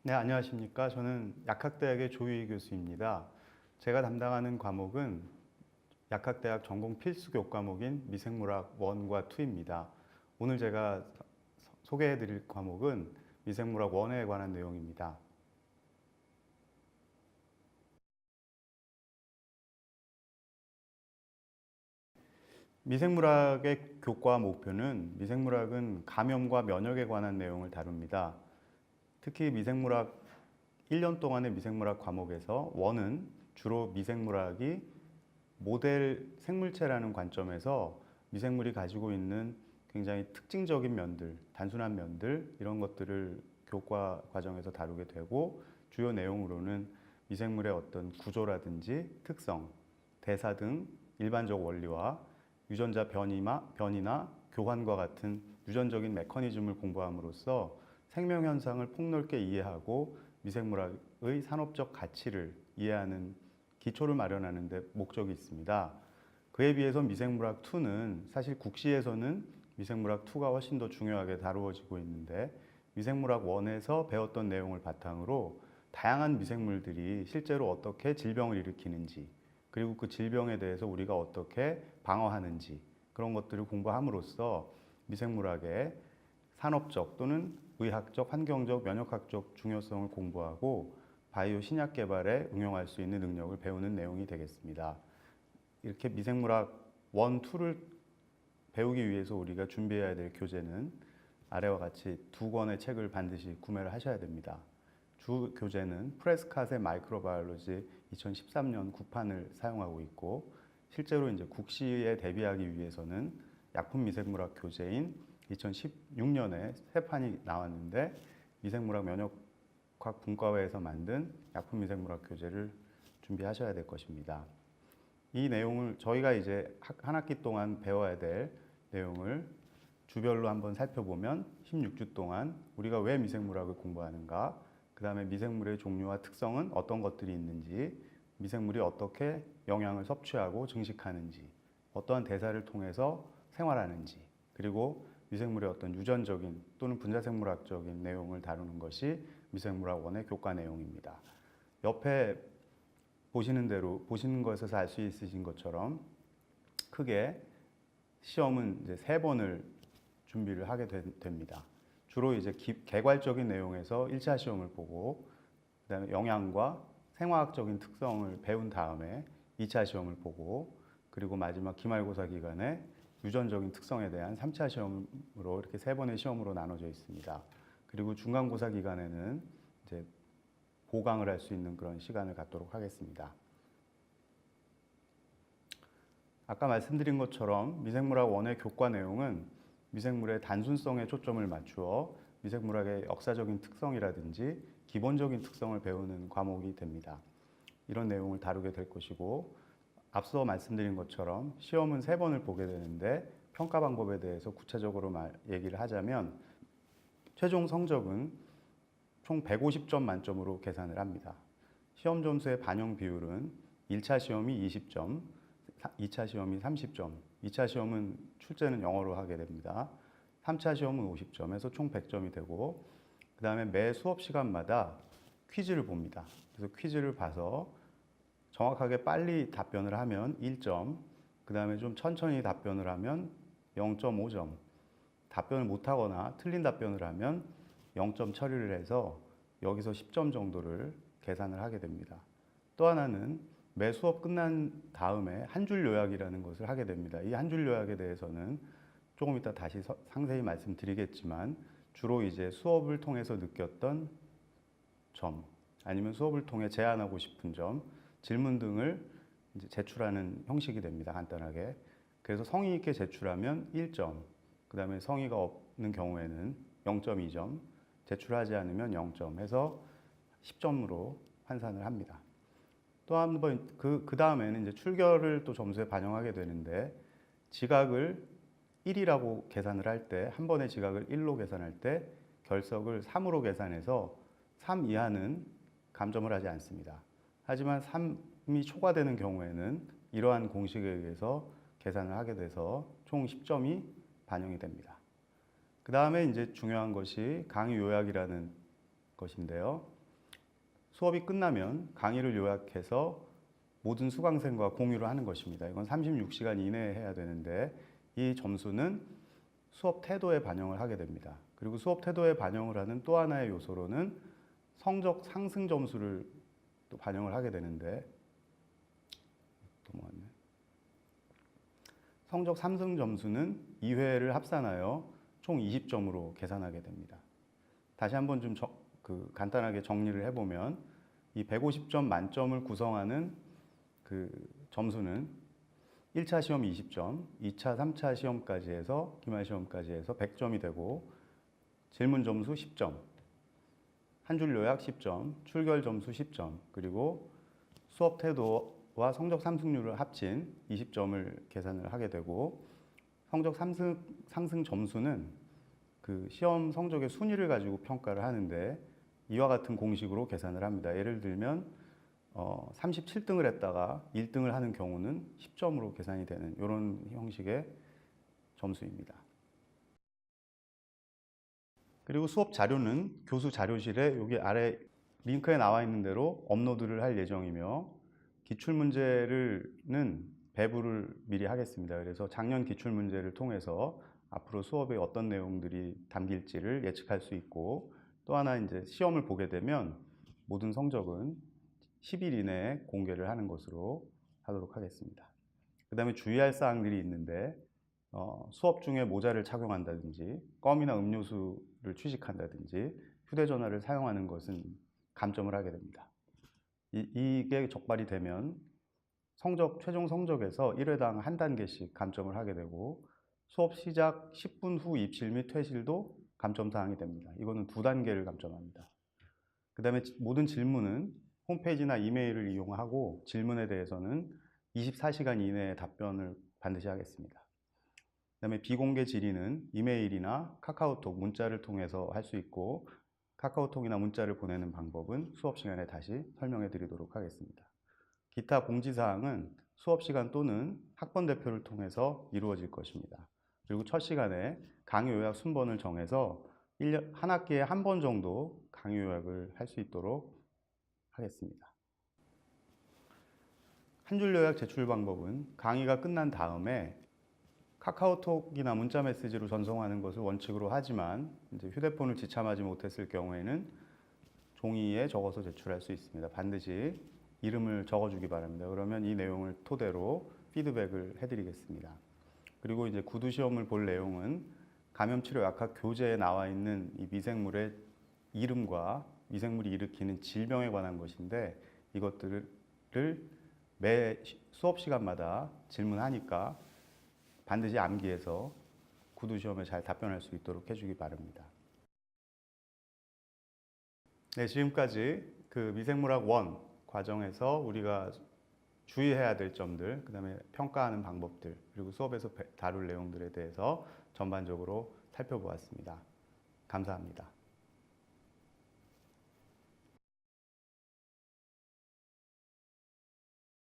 네, 안녕하십니까. 저는 약학대학의 조유희 교수입니다. 제가 담당하는 과목은 약학대학 전공 필수 교과목인 미생물학 1과 2입니다. 오늘 제가 소개해 드릴 과목은 미생물학 1에 관한 내용입니다. 미생물학의 교과 목표는 미생물학은 감염과 면역에 관한 내용을 다룹니다. 특히 미생물학 1년 동안의 미생물학 과목에서 1은 주로 미생물학이 모델 생물체라는 관점에서 미생물이 가지고 있는 굉장히 특징적인 면들, 단순한 면들 이런 것들을 교과 과정에서 다루게 되고 주요 내용으로는 미생물의 어떤 구조라든지 특성, 대사 등 일반적 원리와 유전자 변이나 교환과 같은 유전적인 메커니즘을 공부함으로써 생명 현상을 폭넓게 이해하고 미생물학의 산업적 가치를 이해하는 기초를 마련하는 데 목적이 있습니다. 그에 비해서 미생물학 2는 사실 국시에서는 미생물학 2가 훨씬 더 중요하게 다루어지고 있는데 미생물학 1에서 배웠던 내용을 바탕으로 다양한 미생물들이 실제로 어떻게 질병을 일으키는지 그리고 그 질병에 대해서 우리가 어떻게 방어하는지 그런 것들을 공부함으로써 미생물학의 산업적 또는 의학적, 환경적, 면역학적 중요성을 공부하고 바이오 신약 개발에 응용할 수 있는 능력을 배우는 내용이 되겠습니다. 이렇게 미생물학 1, 2를 배우기 위해서 우리가 준비해야 될 교재는 아래와 같이 2권의 책을 반드시 구매를 하셔야 됩니다. 주 교재는 프레스캇의 마이크로바이올로지 2013년 9판을 사용하고 있고 실제로 이제 국시에 대비하기 위해서는 약품 미생물학 교재인 2016년에 새 판이 나왔는데 미생물학 면역학 분과회에서 만든 약품 미생물학 교재를 준비하셔야 될 것입니다. 이 내용을 저희가 이제 한 학기 동안 배워야 될 내용을 주별로 한번 살펴보면 16주 동안 우리가 왜 미생물학을 공부하는가, 그 다음에 미생물의 종류와 특성은 어떤 것들이 있는지, 미생물이 어떻게 영양을 섭취하고 증식하는지, 어떠한 대사를 통해서 생활하는지, 그리고 미생물의 어떤 유전적인 또는 분자생물학적인 내용을 다루는 것이 미생물학 1의 교과 내용입니다. 옆에 보시는 대로 보시는 것에서 알 수 있으신 것처럼 크게 시험은 이제 3번을 준비를 하게 됩니다. 주로 이제 개괄적인 내용에서 1차 시험을 보고 그다음에 영양과 생화학적인 특성을 배운 다음에 2차 시험을 보고 그리고 마지막 기말고사 기간에 유전적인 특성에 대한 3차 시험으로 이렇게 3번의 시험으로 나눠져 있습니다. 그리고 중간고사 기간에는 이제 보강을 할 수 있는 그런 시간을 갖도록 하겠습니다. 아까 말씀드린 것처럼 미생물학 1의 교과 내용은 미생물의 단순성에 초점을 맞추어 미생물학의 역사적인 특성이라든지 기본적인 특성을 배우는 과목이 됩니다. 이런 내용을 다루게 될 것이고 앞서 말씀드린 것처럼 시험은 3번을 보게 되는데 평가 방법에 대해서 구체적으로 얘기를 하자면 최종 성적은 총 150점 만점으로 계산을 합니다. 시험 점수의 반영 비율은 1차 시험이 20점, 2차 시험이 30점, 2차 시험은 출제는 영어로 하게 됩니다. 3차 시험은 50점에서 총 100점이 되고 그 다음에 매 수업 시간마다 퀴즈를 봅니다. 그래서 퀴즈를 봐서 정확하게 빨리 답변을 하면 1점, 그 다음에 좀 천천히 답변을 하면 0.5점, 답변을 못하거나 틀린 답변을 하면 0점 처리를 해서 여기서 10점 정도를 계산을 하게 됩니다. 또 하나는 매 수업 끝난 다음에 한 줄 요약이라는 것을 하게 됩니다. 이 한 줄 요약에 대해서는 조금 이따 다시 상세히 말씀드리겠지만 주로 이제 수업을 통해서 느꼈던 점 아니면 수업을 통해 제안하고 싶은 점, 질문 등을 이제 제출하는 형식이 됩니다. 간단하게. 그래서 성의 있게 제출하면 1점, 그 다음에 성의가 없는 경우에는 0.2점, 제출하지 않으면 0점 해서 10점으로 환산을 합니다. 또 한 번, 그 다음에는 이제 출결을 또 점수에 반영하게 되는데 지각을 1이라고 계산을 할 때, 한 번의 지각을 1로 계산할 때 결석을 3으로 계산해서 3 이하는 감점을 하지 않습니다. 하지만 3이 초과되는 경우에는 이러한 공식에 의해서 계산을 하게 돼서 총 10점이 반영이 됩니다. 그 다음에 이제 중요한 것이 강의 요약이라는 것인데요. 수업이 끝나면 강의를 요약해서 모든 수강생과 공유를 하는 것입니다. 이건 36시간 이내에 해야 되는데 이 점수는 수업 태도에 반영을 하게 됩니다. 그리고 수업 태도에 반영을 하는 또 하나의 요소로는 성적 상승 점수를 또 반영을 하게 되는데 넘어갔네. 성적 상승 점수는 2회를 합산하여 총 20점으로 계산하게 됩니다. 다시 한번 좀 간단하게 정리를 해보면 이 150점 만점을 구성하는 그 점수는 1차 시험 20점, 2차, 3차 시험까지 해서 기말 시험까지 해서 100점이 되고 질문 점수 10점, 한 줄 요약 10점, 출결 점수 10점, 그리고 수업 태도와 성적 상승률을 합친 20점을 계산을 하게 되고 성적 상승 점수는 그 시험 성적의 순위를 가지고 평가를 하는데 이와 같은 공식으로 계산을 합니다. 예를 들면 37등을 했다가 1등을 하는 경우는 10점으로 계산이 되는 이런 형식의 점수입니다. 그리고 수업 자료는 교수 자료실에 여기 아래 링크에 나와 있는 대로 업로드를 할 예정이며 기출문제는 배부를 미리 하겠습니다. 그래서 작년 기출문제를 통해서 앞으로 수업에 어떤 내용들이 담길지를 예측할 수 있고 또 하나 이제 시험을 보게 되면 모든 성적은 10일 이내에 공개를 하는 것으로 하도록 하겠습니다. 그 다음에 주의할 사항들이 있는데 수업 중에 모자를 착용한다든지 껌이나 음료수를 취식한다든지 휴대전화를 사용하는 것은 감점을 하게 됩니다. 이게 적발이 되면 최종 성적에서 1회당 한 단계씩 감점을 하게 되고 수업 시작 10분 후 입실 및 퇴실도 감점 사항이 됩니다. 이거는 2단계를 감점합니다. 그 다음에 모든 질문은 홈페이지나 이메일을 이용하고 질문에 대해서는 24시간 이내에 답변을 반드시 하겠습니다. 그 다음에 비공개 질의는 이메일이나 카카오톡, 문자를 통해서 할 수 있고 카카오톡이나 문자를 보내는 방법은 수업 시간에 다시 설명해 드리도록 하겠습니다. 기타 공지사항은 수업 시간 또는 학번 대표를 통해서 이루어질 것입니다. 그리고 첫 시간에 강의 요약 순번을 정해서 한 학기에 한 번 정도 강의 요약을 할 수 있도록 하겠습니다. 한 줄 요약 제출 방법은 강의가 끝난 다음에 카카오톡이나 문자 메시지로 전송하는 것을 원칙으로 하지만 이제 휴대폰을 지참하지 못했을 경우에는 종이에 적어서 제출할 수 있습니다. 반드시 이름을 적어주기 바랍니다. 그러면 이 내용을 토대로 피드백을 해드리겠습니다. 그리고 이제 구두 시험을 볼 내용은 감염치료약학 교재에 나와 있는 이 미생물의 이름과 미생물이 일으키는 질병에 관한 것인데 이것들을 매 수업 시간마다 질문하니까 반드시 암기해서 구두 시험에 잘 답변할 수 있도록 해주기 바랍니다. 네, 지금까지 그 미생물학 1 과정에서 우리가 주의해야 될 점들, 그 다음에 평가하는 방법들, 그리고 수업에서 다룰 내용들에 대해서 전반적으로 살펴보았습니다. 감사합니다.